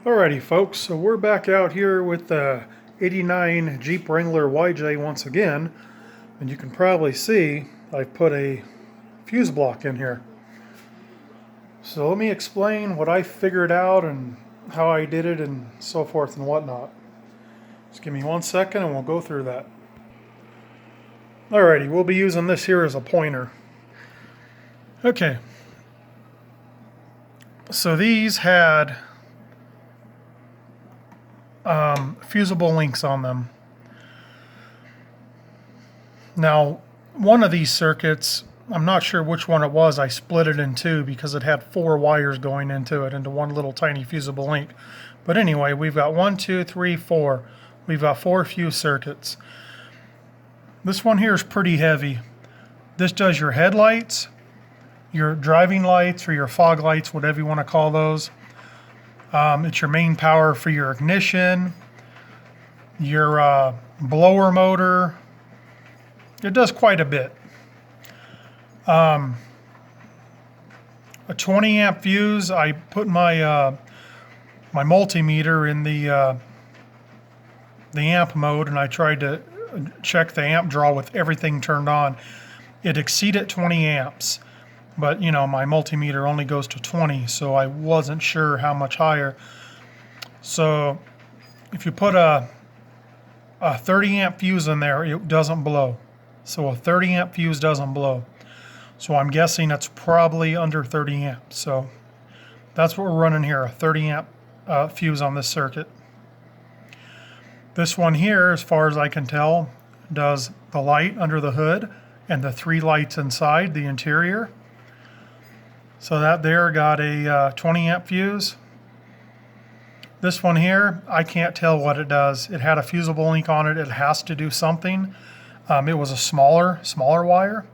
Alrighty folks, so we're back out here with the 89 Jeep Wrangler YJ once again, and you can probably see I've put a fuse block in here. So let me explain what I figured out and how I did it and so forth and whatnot. Just give me 1 second and we'll go through that. Alrighty, we'll be using this here as a pointer. Okay, so these had fusible links on them. Now, one of these circuits, I'm not sure which one it was, I split it in two because it had 4 wires going into it, into one little tiny fusible link. But anyway, we've got 1, 2, 3, 4. We've got 4 fuse circuits. This one here is pretty heavy. This does your headlights, your driving lights, or your fog lights, whatever you want to call those. It's your main power for your ignition, your blower motor. It does quite a bit. A 20 amp fuse, I put my my multimeter in the amp mode, and I tried to check the amp draw with everything turned on. It exceeded 20 amps. But you know, my multimeter only goes to 20, so I wasn't sure how much higher. So if you put a 30 amp fuse in there, it doesn't blow. So a 30 amp fuse doesn't blow. So I'm guessing it's probably under 30 amps. So that's what we're running here, a 30 amp fuse on this circuit. This one here, as far as I can tell, does the light under the hood and the 3 lights inside the interior. So that there got a 20 amp fuse. This one here, I can't tell what it does. It had a fusible link on it. It has to do something. It was a smaller wire.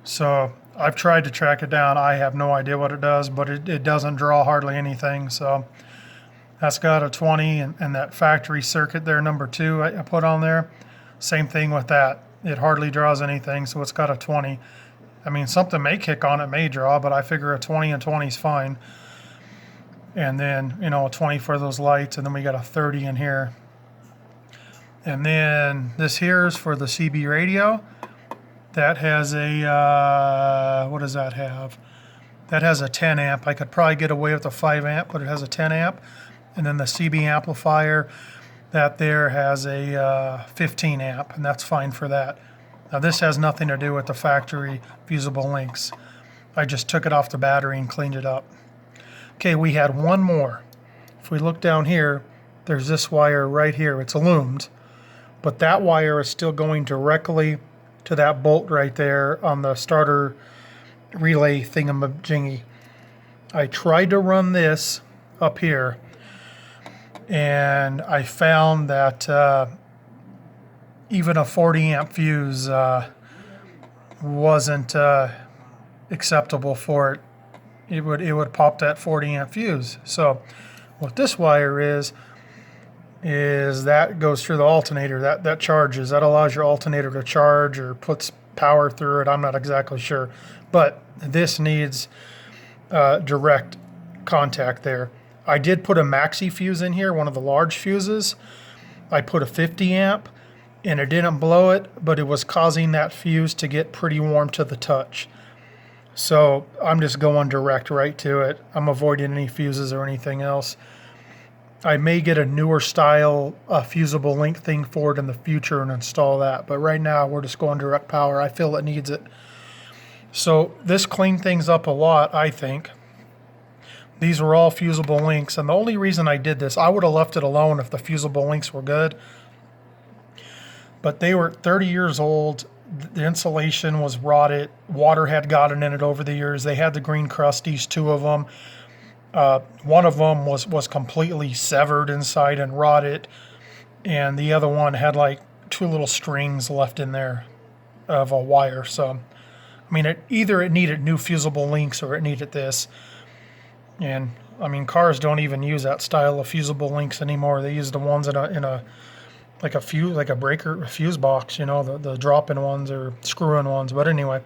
So I've tried to track it down. I have no idea what it does, but it doesn't draw hardly anything. So that's got a 20, and that factory circuit there, number 2, I put on there. Same thing with that. It hardly draws anything, so it's got a 20. I mean, something may kick on, it may draw, but I figure a 20 and 20 is fine. And then, you know, a 20 for those lights, and then we got a 30 in here. And then this here is for the CB radio. That has a, what does that have? That has a 10 amp. I could probably get away with a 5 amp, but it has a 10 amp. And then the CB amplifier, that there has a 15 amp, and that's fine for that. Now this has nothing to do with the factory fusible links. I just took it off the battery and cleaned it up. Okay, we had one more. If we look down here, there's this wire right here. It's illumined, but that wire is still going directly to that bolt right there on the starter relay thingamajiggy. I tried to run this up here, and I found that even a 40 amp fuse wasn't acceptable for it. It would pop that 40 amp fuse. So what this wire is that goes through the alternator. That charges. That allows your alternator to charge or puts power through it. I'm not exactly sure, but this needs direct contact there. I did put a maxi fuse in here, one of the large fuses. I put a 50 amp. And it didn't blow it, but it was causing that fuse to get pretty warm to the touch. So I'm just going direct right to it. I'm avoiding any fuses or anything else. I may get a newer style fusible link thing for it in the future and install that. But right now we're just going direct power. I feel it needs it. So this cleaned things up a lot, I think. These were all fusible links. And the only reason I did this, I would have left it alone if the fusible links were good. But they were 30 years old. The insulation was rotted. Water had gotten in it over the years. They had the green crusties, 2 of them. One of them was completely severed inside and rotted. And the other one had like 2 little strings left in there of a wire. So, I mean, either it needed new fusible links or it needed this. And, I mean, cars don't even use that style of fusible links anymore. They use the ones in a like a fuse box, you know, the drop-in ones or screw-in ones. But anyway,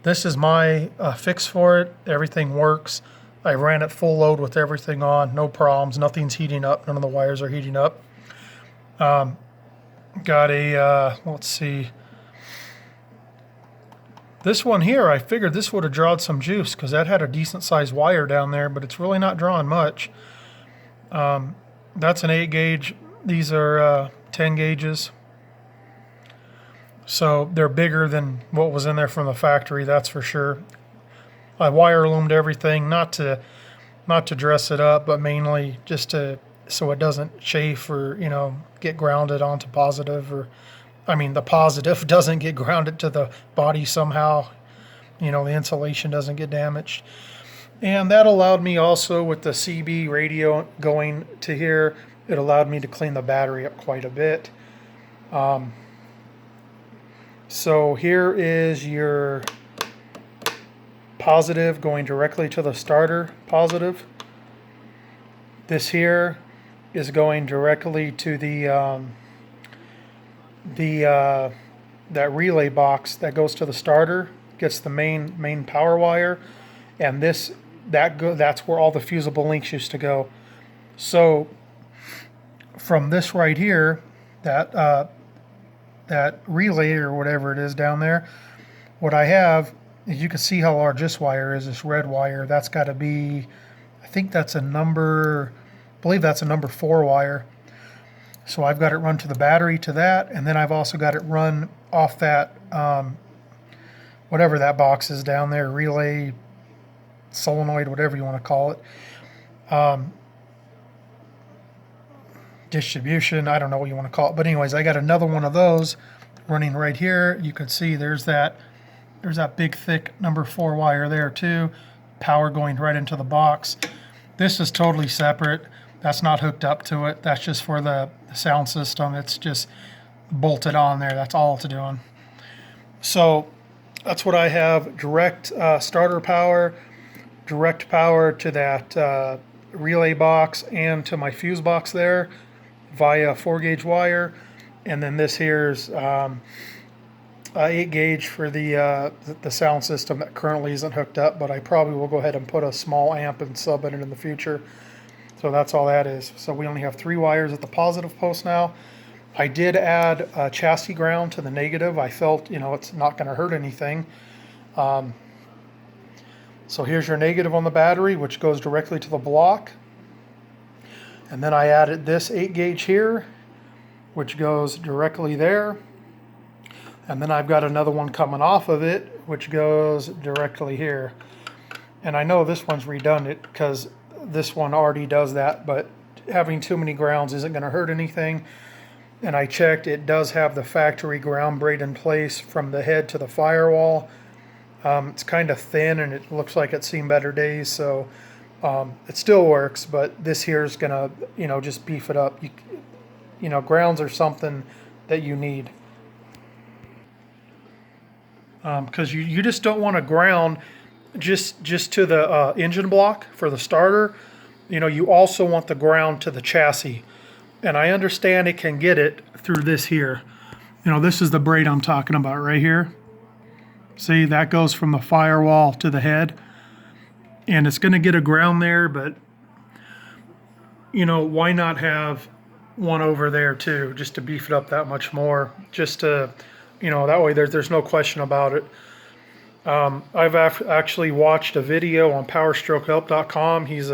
this is my fix for it. Everything works. I ran it full load with everything on, no problems, nothing's heating up, none of the wires are heating up. Got a, let's see, this one here, I figured this would have drawn some juice because that had a decent sized wire down there, but it's really not drawing much. That's an 8 gauge. These are 10 gauges. So they're bigger than what was in there from the factory, that's for sure. I wire loomed everything, not to dress it up, but mainly just so it doesn't chafe or, you know, get grounded onto positive, or I mean the positive doesn't get grounded to the body somehow. You know, the insulation doesn't get damaged. And that allowed me also, with the CB radio going to here, it allowed me to clean the battery up quite a bit. So here is your positive going directly to the starter positive. This here is going directly to that relay box that goes to the starter, gets the main power wire, and that's where all the fusible links used to go. So from this right here, that relay or whatever it is down there, what I have is, you can see how large this wire is, this red wire. That's got to be, I think that's a number, I believe that's a number 4 wire. So I've got it run to the battery to that, and then I've also got it run off that, whatever that box is down there, relay, solenoid, whatever you want to call it. Distribution, I don't know what you want to call it. But anyways, I got another one of those running right here. You can see there's that big thick number 4 wire there too. Power going right into the box. This is totally separate. That's not hooked up to it. That's just for the sound system. It's just bolted on there. That's all it's doing. So that's what I have. Direct starter power, direct power to that relay box and to my fuse box there via 4 gauge wire. And then this here's 8 gauge for the sound system that currently isn't hooked up, but I probably will go ahead and put a small amp and sub in it in the future. So that's all that is. So we only have 3 wires at the positive post now. I did add a chassis ground to the negative. I felt, you know, it's not going to hurt anything. So here's your negative on the battery, which goes directly to the block. And then I added this 8 gauge here, which goes directly there. And then I've got another one coming off of it, which goes directly here. And I know this one's redundant because this one already does that, but having too many grounds isn't going to hurt anything. And I checked, it does have the factory ground braid in place from the head to the firewall. It's kind of thin and it looks like it's seen better days, so it still works, but this here is going to, you know, just beef it up. You know, grounds are something that you need. Because you just don't want to ground just to the engine block for the starter. You know, you also want the ground to the chassis. And I understand it can get it through this here. You know, this is the braid I'm talking about right here. See, that goes from the firewall to the head. And it's going to get a ground there, but, you know, why not have one over there too, just to beef it up that much more, just to, you know, that way there's no question about it. I've actually watched a video on powerstrokehelp.com. He's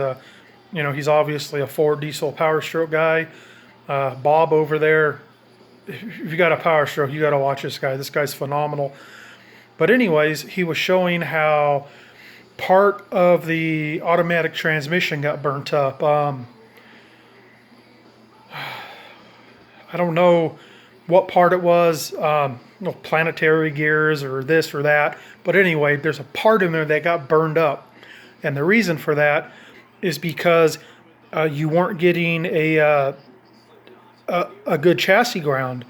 he's obviously a Ford diesel Power Stroke guy. Bob over there, if you got a Power Stroke, you got to watch this guy. This guy's phenomenal. But anyways, he was showing how part of the automatic transmission got burnt up. I don't know what part it was, planetary gears or this or that. But anyway, there's a part in there that got burned up. And the reason for that is because you weren't getting a good chassis ground.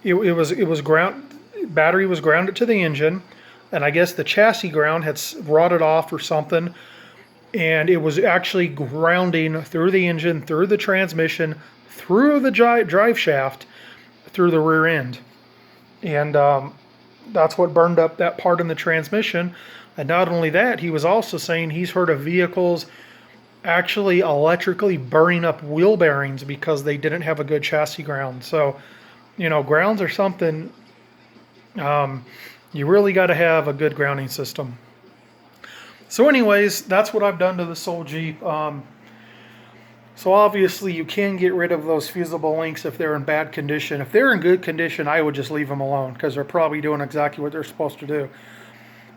It was ground. Battery was grounded to the engine, and I guess the chassis ground had rotted off or something, and it was actually grounding through the engine, through the transmission, through the drive shaft, through the rear end. And that's what burned up that part in the transmission. And not only that, he was also saying he's heard of vehicles actually electrically burning up wheel bearings because they didn't have a good chassis ground. So, you know, grounds are something, you really got to have a good grounding system. So anyways, that's what I've done to this old Jeep. So obviously you can get rid of those fusible links if they're in bad condition. If they're in good condition, I would just leave them alone because they're probably doing exactly what they're supposed to do.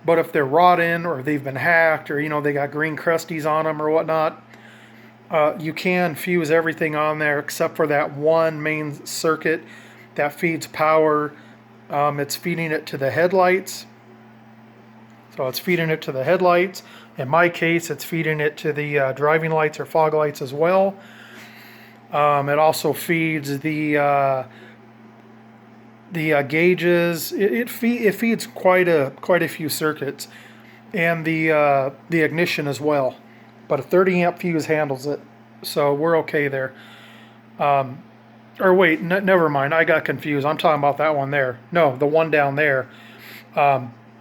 But if they're rotten or they've been hacked or, you know, they got green crusties on them or whatnot, you can fuse everything on there except for that one main circuit that feeds power. It's feeding it to the headlights. So it's feeding it to the headlights. In my case, it's feeding it to the driving lights or fog lights as well. It also feeds the gauges. It feeds quite a few circuits, and the ignition as well. But a 30 amp fuse handles it, so we're okay there. Or wait, never mind. I got confused. I'm talking about that one there. No, the one down there.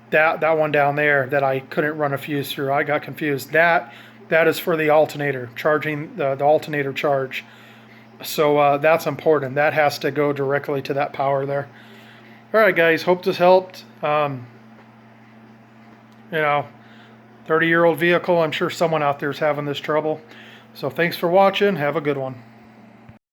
That one down there that I couldn't run a fuse through. I got confused. That is for the alternator, charging the alternator charge. So that's important. That has to go directly to that power there. All right, guys. Hope this helped. You know, 30-year-old vehicle. I'm sure someone out there is having this trouble. So thanks for watching. Have a good one.